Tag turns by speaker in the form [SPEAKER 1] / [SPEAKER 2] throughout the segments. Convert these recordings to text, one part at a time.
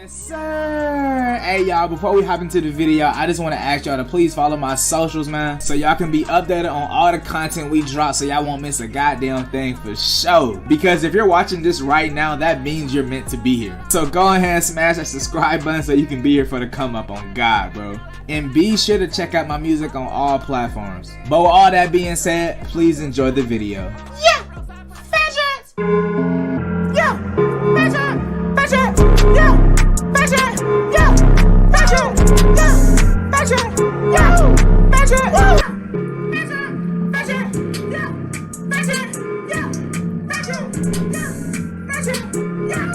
[SPEAKER 1] Yes, sir. Hey, y'all, before we hop into the video, I just want to ask y'all to please follow my socials, man, so y'all can be updated on all the content we drop, so y'all won't miss a goddamn thing for sure. Because if you're watching this right now, that means you're meant to be here. So go ahead and smash that subscribe button so you can be here for the come up on God, bro. And be sure to check out my music on all platforms. But with all that being said, please enjoy the video.
[SPEAKER 2] Yeah! Fashion! Yeah! Fashion! Fashion! Yeah! Fashion! Yeah! Fashion! Yeah! Fashion! Yeah! Fashion! Woo! Fashion! Yeah! Fashion! Yeah! Fashion! Yeah! Fashion! Yeah!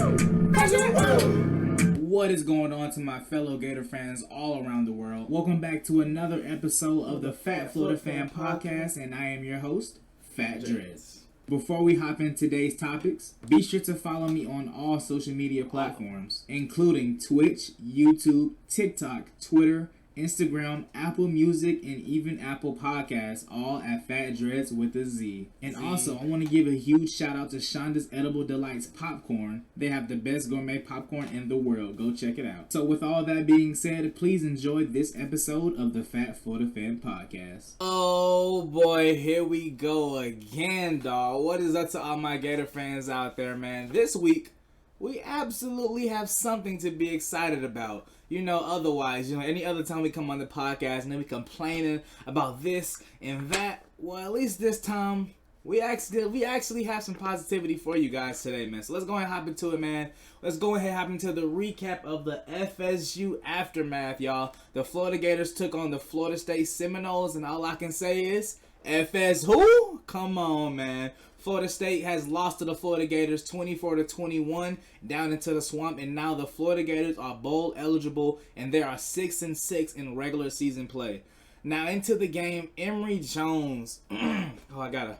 [SPEAKER 2] Fashion! Woo!
[SPEAKER 1] What is going on to my fellow Gator fans all around the world? Welcome back to another episode of the Fat Florida Fan Podcast, and I am your host, Fat Dreads. Before we hop in today's topics, be sure to follow me on all social media platforms, including Twitch, YouTube, TikTok, Twitter, Instagram, Apple Music, and even Apple Podcasts, all at Fat Dreads with a Z. And also, I want to give a huge shout out to Shonda's Edible Delights Popcorn. They have the best gourmet popcorn in the world. Go check it out. So with all that being said, please enjoy this episode of the Fat Florida Fan Podcast. Oh boy, here we go again, dawg. What is up to all my Gator fans out there, man? This week, we absolutely have something to be excited about. You know, otherwise, any other time we come on the podcast and then we complaining about this and that, well, at least this time, we actually have some positivity for you guys today, man. So let's go ahead and hop into it, man. Let's go ahead and hop into the recap of the FSU Aftermath, y'all. The Florida Gators took on the Florida State Seminoles, and all I can say is, FS who? Come on, man. Florida State has lost to the Florida Gators 24-21 down into the swamp, and now the Florida Gators are bowl eligible, and they are 6-6 in regular season play. Now into the game, Emory Jones. I gotta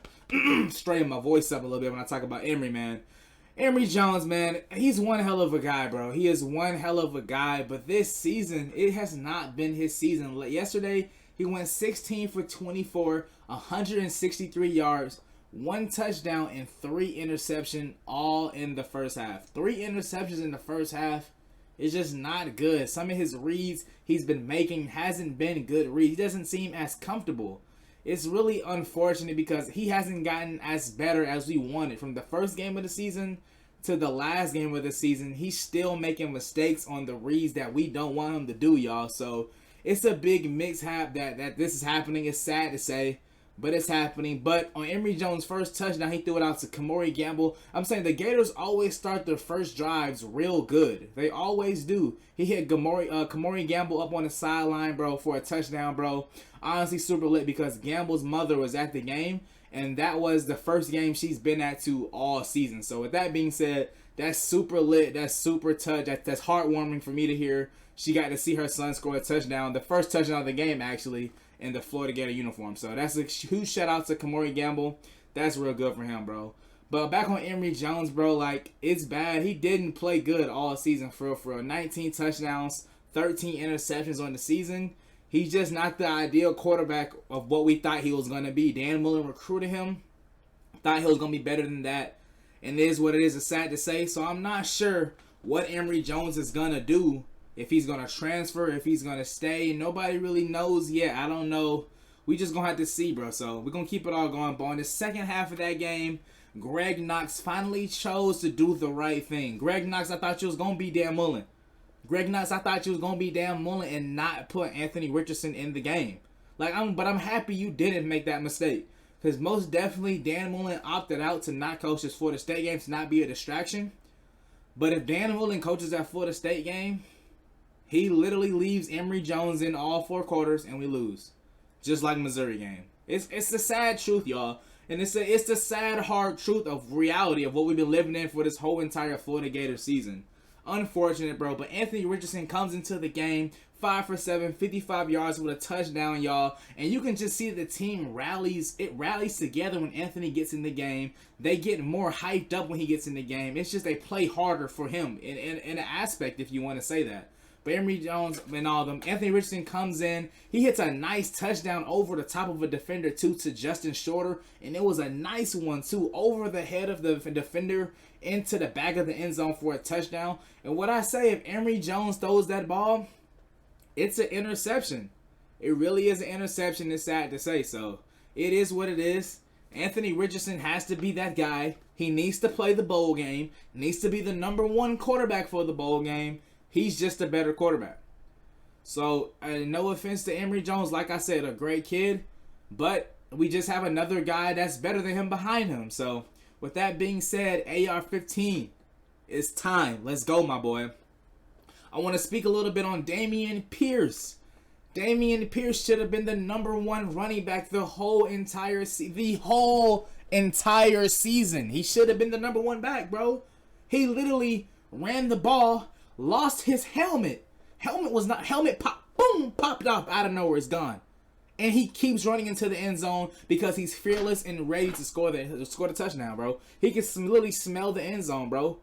[SPEAKER 1] straighten my voice up a little bit when I talk about Emory, man. Emory Jones, man, he's one hell of a guy, bro. He is one hell of a guy, but this season, it has not been his season. Yesterday, he went 16 for 24, 163 yards, 1 touchdown, and 3 interceptions, all in the first half. 3 interceptions in the first half is just not good. Some of his reads he's been making hasn't been good reads. He doesn't seem as comfortable. It's really unfortunate because he hasn't gotten as better as we wanted. From the first game of the season to the last game of the season, he's still making mistakes on the reads that we don't want him to do, y'all. So it's a big mishap that this is happening. It's sad to say, but it's happening. But on Emory Jones' first touchdown, he threw it out to Kamori Gamble. I'm saying the Gators always start their first drives real good. They always do. He hit Kamori Gamble up on the sideline, bro, for a touchdown, bro. Honestly, super lit because Gamble's mother was at the game, and that was the first game she's been at all season. So with that being said, that's super lit. That's super touch. That's heartwarming for me to hear. She got to see her son score a touchdown, the first touchdown of the game, actually, in the Florida Gator uniform. So that's a huge shout out to Kamori Gamble. That's real good for him, bro. But back on Emory Jones, bro, like, it's bad. He didn't play good all season for real. 19 touchdowns, 13 interceptions on the season. He's just not the ideal quarterback of what we thought he was going to be. Dan Mullen recruited him. Thought he was going to be better than that. And it is what it is. It's sad to say. So I'm not sure what Emory Jones is going to do. If he's going to transfer, if he's going to stay. Nobody really knows yet. I don't know. We just going to have to see, bro. So we're going to keep it all going. But on the second half of that game, Greg Knox finally chose to do the right thing. Greg Knox, I thought you was going to be Dan Mullen. Greg Knox, I thought you was going to be Dan Mullen and not put Anthony Richardson in the game. But I'm happy you didn't make that mistake. Because most definitely Dan Mullen opted out to not coach his Florida State game, to not be a distraction. But if Dan Mullen coaches that Florida State game, he literally leaves Emory Jones in all 4 quarters and we lose. Just like Missouri game. It's the sad truth, y'all. And it's the sad, hard truth of reality of what we've been living in for this whole entire Florida Gator season. Unfortunate, bro. But Anthony Richardson comes into the game, 5 for 7, 55 yards with a touchdown, y'all. And you can just see the team rallies. It rallies together when Anthony gets in the game. They get more hyped up when he gets in the game. It's just they play harder for him in an aspect, if you want to say that. But Emory Jones and all them. Anthony Richardson comes in. He hits a nice touchdown over the top of a defender, too, to Justin Shorter. And it was a nice one, too, over the head of the defender into the back of the end zone for a touchdown. And what I say, if Emory Jones throws that ball, it's an interception. It really is an interception. It's sad to say. So it is what it is. Anthony Richardson has to be that guy. He needs to play the bowl game. Needs to be the number one quarterback for the bowl game. He's just a better quarterback. So, no offense to Emory Jones. Like I said, a great kid. But we just have another guy that's better than him behind him. So, with that being said, AR-15, it's time. Let's go, my boy. I want to speak a little bit on Dameon Pierce. Dameon Pierce should have been the number one running back the whole entire season. He should have been the number one back, bro. He literally ran the ball, lost his helmet. Helmet popped off out of nowhere. It's gone. And he keeps running into the end zone because he's fearless and ready to score the touchdown, bro. He can literally smell the end zone, bro.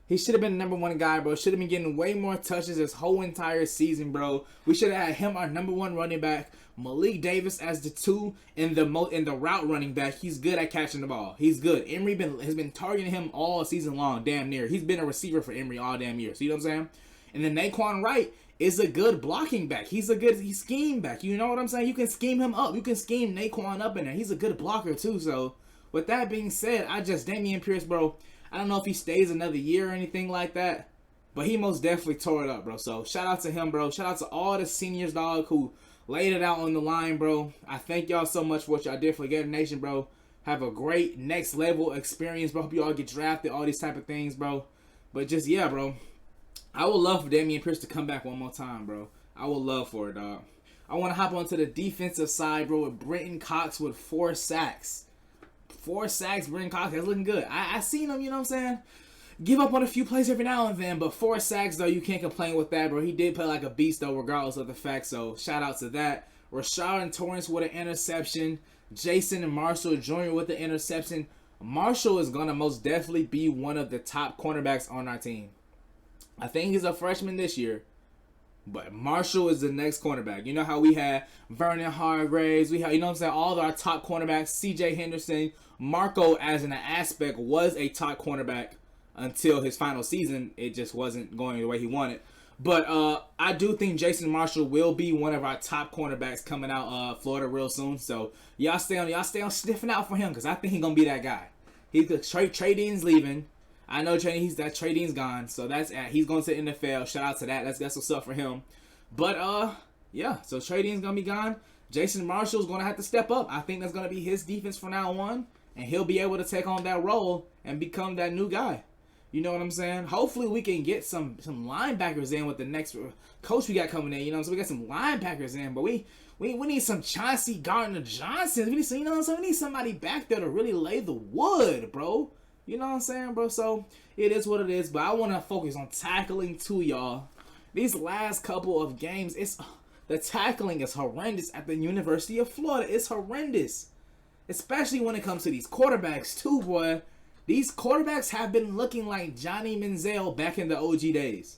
[SPEAKER 1] He should have been the number one guy, bro. Should have been getting way more touches this whole entire season, bro. We should have had him, our number one running back. Malik Davis as the 2 in the route running back. He's good at catching the ball. He's good. Emory has been targeting him all season long, damn near. He's been a receiver for Emory all damn year. See what I'm saying? And then Naquan Wright is a good blocking back. He's scheme back. You know what I'm saying? You can scheme him up. You can scheme Naquan up in there. He's a good blocker too. So with that being said, Dameon Pierce, bro, I don't know if he stays another year or anything like that, but he most definitely tore it up, bro. So shout out to him, bro. Shout out to all the seniors, dog, who laid it out on the line, bro. I thank y'all so much for what y'all did for Gator Nation, bro. Have a great next level experience, bro. Hope you all get drafted, all these type of things, bro. But just, yeah, bro. I would love for Dameon Pierce to come back one more time, bro. I would love for it, dog. I want to hop onto the defensive side, bro, with Brenton Cox with 4 sacks. 4 sacks, Brenton Cox. That's looking good. I seen him, you know what I'm saying? Give up on a few plays every now and then, but 4 sacks, though, you can't complain with that, bro. He did play like a beast, though, regardless of the fact, so shout out to that. Rashard Torrance with an interception. Jason Marshall Jr. with the interception. Marshall is going to most definitely be one of the top cornerbacks on our team. I think he's a freshman this year, but Marshall is the next cornerback. You know how we had Vernon Hargraves, we had, you know what I'm saying, all of our top cornerbacks, C.J. Henderson. Marco, as an aspect, was a top cornerback until his final season. It just wasn't going the way he wanted. But I do think Jason Marshall will be one of our top cornerbacks coming out Florida real soon. So y'all stay on sniffing out for him, because I think he's gonna be that guy. Trey Dean's leaving. I know Trey Dean's gone, so he's going to the NFL. Shout out to that. That's what's up for him. But yeah, so Trey Dean's gonna be gone. Jason Marshall's gonna have to step up. I think that's gonna be his defense from now on, and he'll be able to take on that role and become that new guy. You know what I'm saying? Hopefully we can get some linebackers in with the next coach we got coming in. You know, so we got some linebackers in, but we need some Chauncey Gardner-Johnson. We need some, you know what I'm saying? We need somebody back there to really lay the wood, bro. You know what I'm saying, bro? So it is what it is, but I want to focus on tackling too, y'all. These last couple of games, the tackling is horrendous at the University of Florida. It's horrendous, especially when it comes to these quarterbacks too, boy. These quarterbacks have been looking like Johnny Manziel back in the OG days.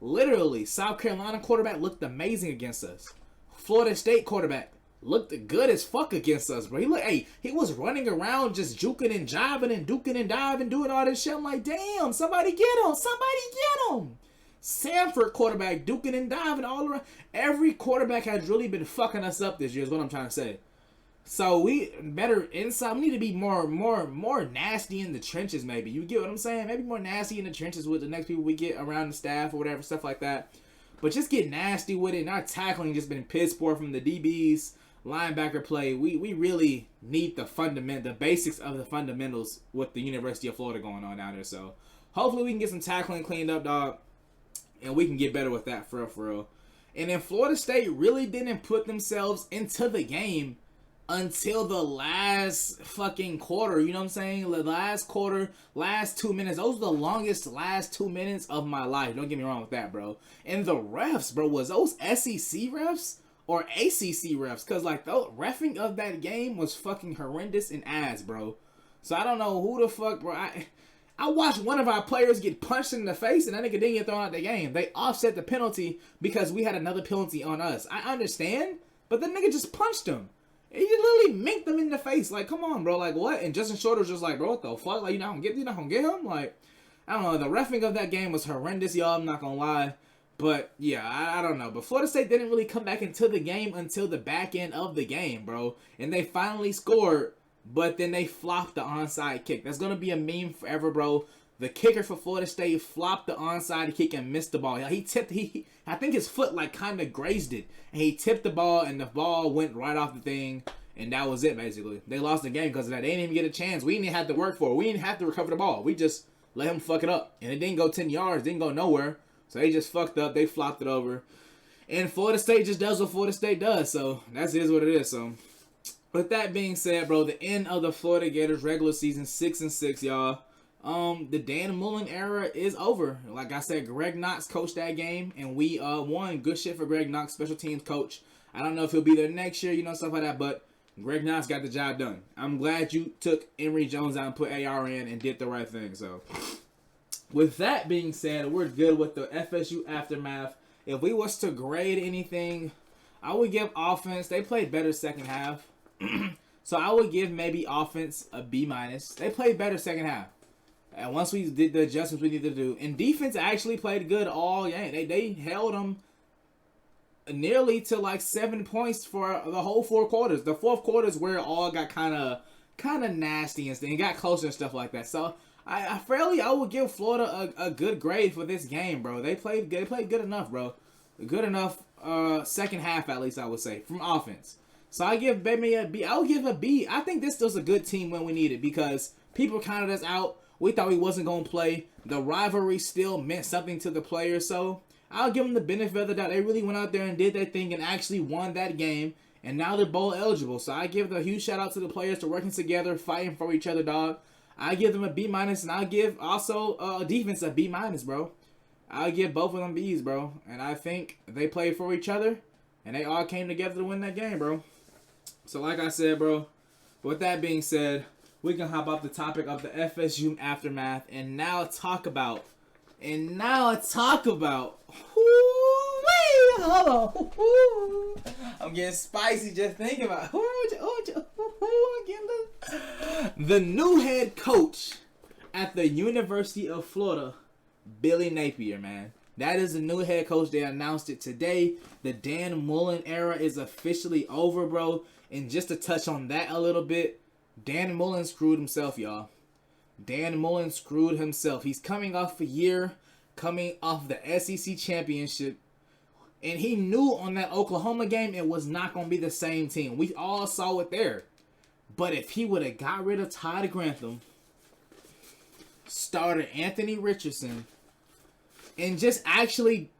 [SPEAKER 1] Literally, South Carolina quarterback looked amazing against us. Florida State quarterback looked good as fuck against us, bro. He was running around just juking and jiving and duking and diving, doing all this shit. I'm like, damn, somebody get him. Somebody get him. Sanford quarterback duking and diving all around. Every quarterback has really been fucking us up this year is what I'm trying to say. So we better inside. We need to be more nasty in the trenches, maybe. You get what I'm saying? Maybe more nasty in the trenches with the next people we get around the staff or whatever, stuff like that. But just get nasty with it. And our tackling just been piss poor from the DBs, linebacker play. We really need the basics of the fundamentals with the University of Florida going on out there. So hopefully we can get some tackling cleaned up, dog, and we can get better with that for real. And then Florida State really didn't put themselves into the game until the last fucking quarter, you know what I'm saying? The last quarter, last 2 minutes. Those were the longest last 2 minutes of my life. Don't get me wrong with that, bro. And the refs, bro, was those SEC refs or ACC refs? Because, like, the reffing of that game was fucking horrendous and ass, bro. So I don't know who the fuck, bro. I watched one of our players get punched in the face and that nigga didn't get thrown out the game. They offset the penalty because we had another penalty on us. I understand, but the nigga just punched him. He just literally minked them in the face. Like, come on, bro. Like, what? And Justin Shorter was just like, bro, what the fuck? Like, you're not gonna get him? Like, I don't know. The reffing of that game was horrendous, y'all. I'm not gonna lie. But, yeah, I don't know. But Florida State didn't really come back into the game until the back end of the game, bro. And they finally scored, but then they flopped the onside kick. That's gonna be a meme forever, bro. The kicker for Florida State flopped the onside kick and missed the ball. He tipped. I think his foot like kind of grazed it, and he tipped the ball, and the ball went right off the thing, and that was it basically. They lost the game because of that. They didn't even get a chance. We didn't have to work for it. We didn't have to recover the ball. We just let him fuck it up, and it didn't go 10 yards. Didn't go nowhere. So they just fucked up. They flopped it over, and Florida State just does what Florida State does. So that is what it is. So with that being said, bro, the end of the Florida Gators regular season, 6-6, y'all. The Dan Mullen era is over. Like I said, Greg Knox coached that game, and we won. Good shit for Greg Knox, special teams coach. I don't know if he'll be there next year, stuff like that, but Greg Knox got the job done. I'm glad you took Emory Jones out and put AR in and did the right thing. So, with that being said, we're good with the FSU aftermath. If we was to grade anything, I would give offense. They played better second half. So I would give maybe offense a B-. They played better second half. And once we did the adjustments we needed to do. And defense actually played good all game. They held them nearly to like 7 points for the whole 4 quarters. The fourth quarter is where it all got kind of nasty and stuff. And got closer and stuff like that. So I would give Florida a good grade for this game, bro. They played good. They played good enough, bro. Good enough second half, at least I would say, from offense. So I give maybe a B. I would give a B. I think this was a good team when we needed because people counted us out. We thought we wasn't going to play. The rivalry still meant something to the players. So I'll give them the benefit of the doubt. They really went out there and did their thing and actually won that game. And now they're bowl eligible. So I give a huge shout out to the players for working together, fighting for each other, dog. I give them a B-. And I'll give also defense a B-, bro. I'll give both of them B's, bro. And I think they played for each other. And they all came together to win that game, bro. So like I said, bro, with that being said, we can hop off the topic of the FSU aftermath and now talk about. Hold on. I'm getting spicy just thinking about the new head coach at the University of Florida, Billy Napier, man. That is the new head coach. They announced it today. The Dan Mullen era is officially over, bro. And just to touch on that a little bit, Dan Mullen screwed himself, y'all. Dan Mullen screwed himself. He's coming off the SEC championship. And he knew on that Oklahoma game it was not going to be the same team. We all saw it there. But if he would have got rid of Todd Grantham, started Anthony Richardson, and just actually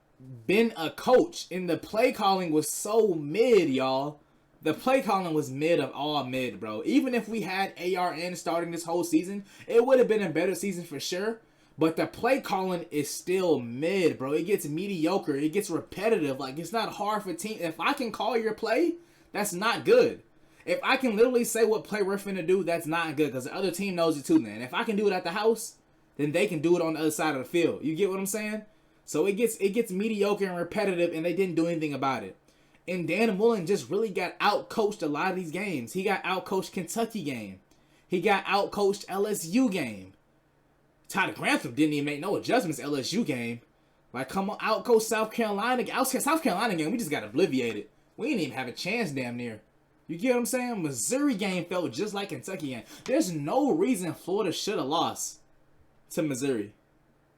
[SPEAKER 1] been a coach, and the play calling was so mid, y'all. The play calling was mid of all mid, bro. Even if we had ARN starting this whole season, it would have been a better season for sure. But the play calling is still mid, bro. It gets mediocre. It gets repetitive. Like, it's not hard for team. If I can call your play, that's not good. If I can literally say what play we're finna do, that's not good. Because the other team knows it too, man. If I can do it at the house, then they can do it on the other side of the field. You get what I'm saying? So it gets mediocre and repetitive, and they didn't do anything about it. And Dan Mullen just really got out-coached a lot of these games. He got out-coached Kentucky game. He got out-coached LSU game. Todd Grantham didn't even make no adjustments LSU game. Like, come on, out-coached South Carolina. South Carolina game, we just got obliterated. We didn't even have a chance damn near. You get what I'm saying? Missouri game felt just like Kentucky game. There's no reason Florida should have lost to Missouri.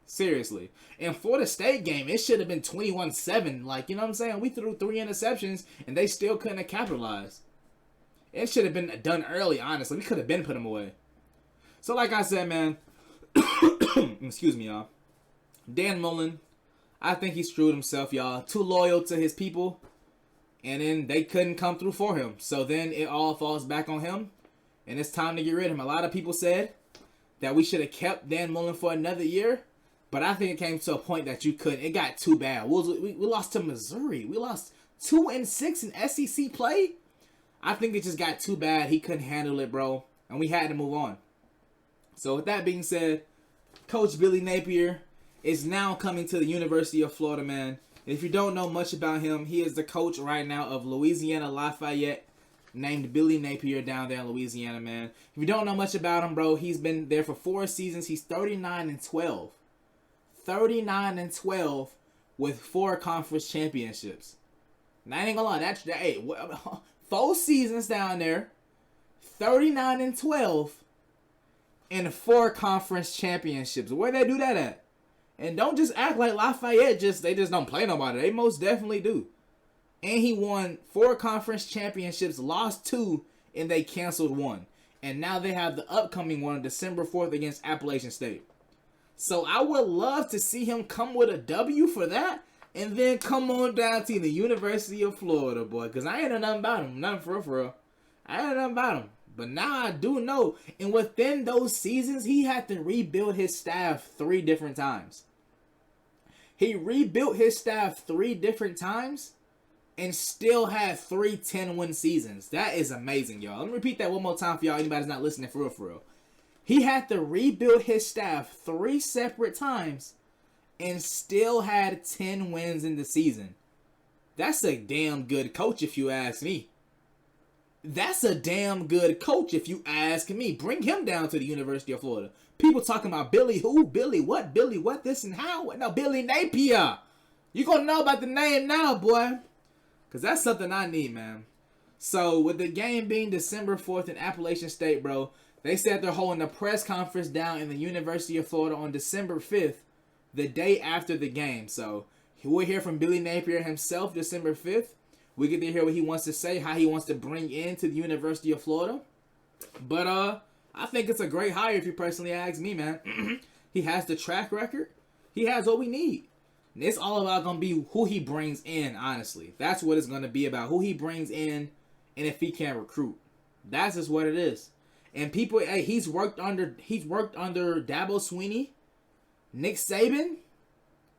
[SPEAKER 1] Seriously. And Florida State game, it should have been 21-7. Like, you know what I'm saying? We threw 3 interceptions, and they still couldn't have capitalized. It should have been done early, honestly. We could have been put them away. So, like I said, man, excuse me, y'all. Dan Mullen, I think he screwed himself, y'all. Too loyal to his people, and then they couldn't come through for him. So then it all falls back on him, and it's time to get rid of him. A lot of people said that we should have kept Dan Mullen for another year. But I think it came to a point that you couldn't. It got too bad. We lost to Missouri. We lost 2-6 in SEC play. I think it just got too bad. He couldn't handle it, bro. And we had to move on. So with that being said, Coach Billy Napier is now coming to the University of Florida, man. If you don't know much about him, he is the coach right now of Louisiana Lafayette. named Billy Napier down there in Louisiana, man. If you don't know much about him, bro, he's been there for 4 seasons. He's 39-12. 39-12 with 4 conference championships. Now, I ain't gonna lie, that's 4 seasons down there, 39-12, and 4 conference championships. Where they do that at? And don't just act like Lafayette they just don't play nobody. They most definitely do. And he won 4 conference championships, lost 2, and they canceled 1. And now they have the upcoming one on December 4th against Appalachian State. So I would love to see him come with a W for that, and then come on down to the University of Florida, boy. Because I ain't know nothing about him. Nothing for real. I ain't know nothing about him. But now I do know. And within those seasons, he had to rebuild his staff 3 different times. He rebuilt his staff 3 different times and still had 3 10-win seasons. That is amazing, y'all. Let me repeat that one more time for y'all. Anybody's not listening for real. He had to rebuild his staff 3 separate times and still had 10 wins in the season. That's a damn good coach if you ask me. That's a damn good coach if you ask me. Bring him down to the University of Florida. People talking about Billy who? Billy what? Billy what? This and how? No, Billy Napier. You gonna know about the name now, boy. Because that's something I need, man. So, with the game being December 4th in Appalachian State, bro, they said they're holding a press conference down in the University of Florida on December 5th, the day after the game. So, we'll hear from Billy Napier himself December 5th. We get to hear what he wants to say, how he wants to bring into the University of Florida. But, I think it's a great hire if you personally ask me, man. He has the track record. He has what we need. And it's all about going to be who he brings in, honestly. That's what it's going to be about. Who he brings in and if he can recruit. That's just what it is. And people, hey, he's worked under Dabo Swinney, Nick Saban.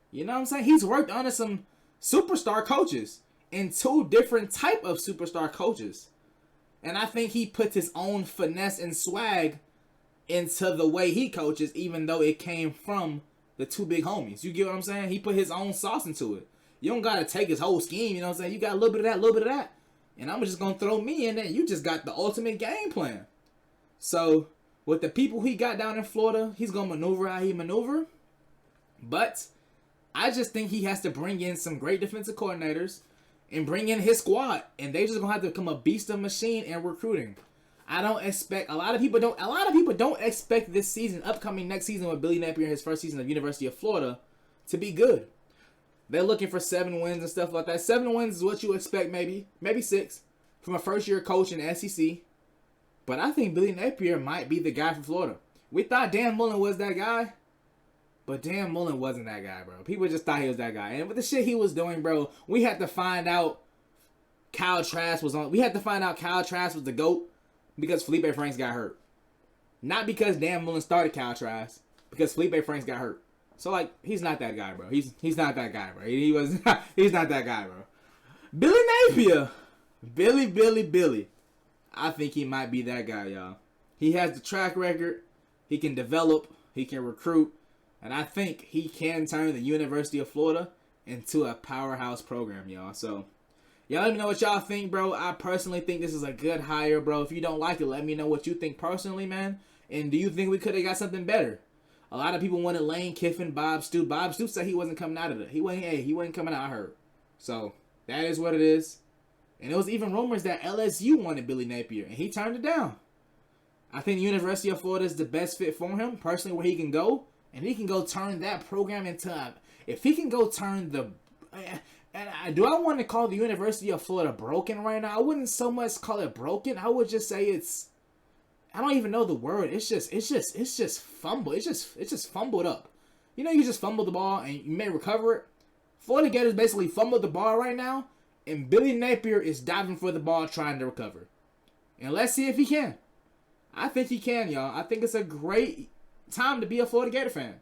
[SPEAKER 1] You know what I'm saying? He's worked under some superstar coaches and 2 different type of superstar coaches. And I think he puts his own finesse and swag into the way he coaches, even though it came from the 2 big homies. You get what I'm saying? He put his own sauce into it. You don't got to take his whole scheme, you know what I'm saying? You got a little bit of that, a little bit of that. And I'm just going to throw me in there. You just got the ultimate game plan. So, with the people he got down in Florida, he's going to maneuver how he maneuver. But, I just think he has to bring in some great defensive coordinators and bring in his squad. And they just going to have to become a beast of machine in recruiting. I don't expect, a lot of people don't expect this season, upcoming next season with Billy Napier in his first season of University of Florida, to be good. They're looking for 7 wins and stuff like that. 7 wins is what you expect, maybe 6 from a first-year coach in the SEC. But I think Billy Napier might be the guy for Florida. We thought Dan Mullen was that guy, but Dan Mullen wasn't that guy, bro. People just thought he was that guy. And with the shit he was doing, bro, we had to find out Kyle Trask was the GOAT because Felipe Franks got hurt. Not because Dan Mullen started Kyle Trask, because Felipe Franks got hurt. So, like, he's not that guy, bro. He's not that guy, bro. He's not that guy, bro. Billy Napier. Billy. I think he might be that guy, y'all. He has the track record. He can develop. He can recruit. And I think he can turn the University of Florida into a powerhouse program, y'all. So, y'all let me know what y'all think, bro. I personally think this is a good hire, bro. If you don't like it, let me know what you think personally, man. And do you think we could have got something better? A lot of people wanted Lane Kiffin, Bob Stoops. Bob Stoops said he wasn't coming out of it. He wasn't coming out, I heard. So, that is what it is. And there was even rumors that LSU wanted Billy Napier, and he turned it down. I think the University of Florida is the best fit for him, personally, where he can go. And he can go turn that program into, if he can go turn the, do I want to call the University of Florida broken right now? I wouldn't so much call it broken. I would just say I don't even know the word. It's just fumble. It's just fumbled up. You know, you just fumble the ball and you may recover it. Florida Gators basically fumbled the ball right now, and Billy Napier is diving for the ball trying to recover. And let's see if he can. I think he can, y'all. I think it's a great time to be a Florida Gator fan.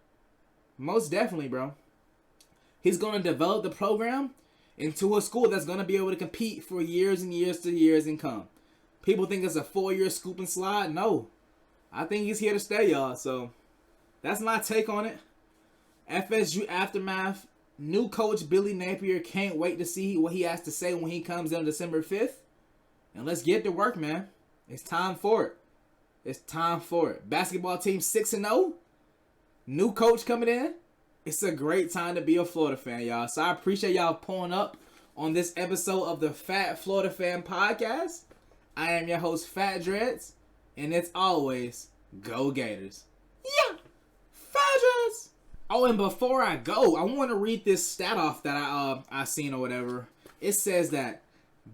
[SPEAKER 1] Most definitely, bro. He's going to develop the program into a school that's going to be able to compete for years and years to years and come. People think it's a 4-year scoop and slide. No. I think he's here to stay, y'all. So, that's my take on it. FSU Aftermath. New coach Billy Napier. Can't wait to see what he has to say when he comes in on December 5th. And let's get to work, man. It's time for it. It's time for it. Basketball team 6-0. New coach coming in. It's a great time to be a Florida fan, y'all. So I appreciate y'all pulling up on this episode of the Fat Florida Fan Podcast. I am your host, Fat Dreads. And it's always, go Gators. Yeah, Fat Dreads. Oh, and before I go, I want to read this stat off that I seen or whatever. It says that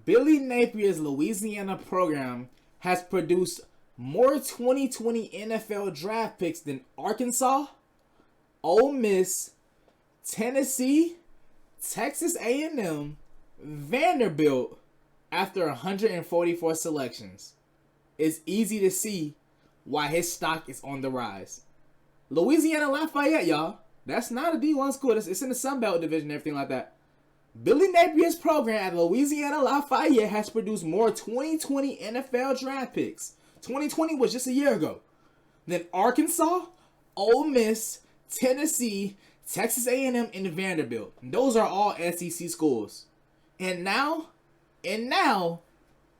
[SPEAKER 1] Billy Napier's Louisiana program has produced more 2020 NFL draft picks than Arkansas, Ole Miss, Tennessee, Texas A&M, Vanderbilt after 144 selections. It's easy to see why his stock is on the rise. Louisiana Lafayette, y'all. That's not a D1 school. It's in the Sun Belt division and everything like that. Billy Napier's program at Louisiana Lafayette has produced more 2020 NFL draft picks. 2020 was just a year ago. Then Arkansas, Ole Miss, Tennessee, Texas A&M, and Vanderbilt. Those are all SEC schools. And now,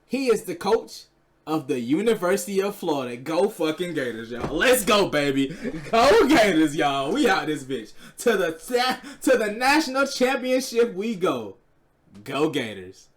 [SPEAKER 1] he is the coach of the University of Florida. Go fucking Gators, y'all. Let's go, baby. Go Gators, y'all. We out this bitch. To the national championship we go. Go Gators.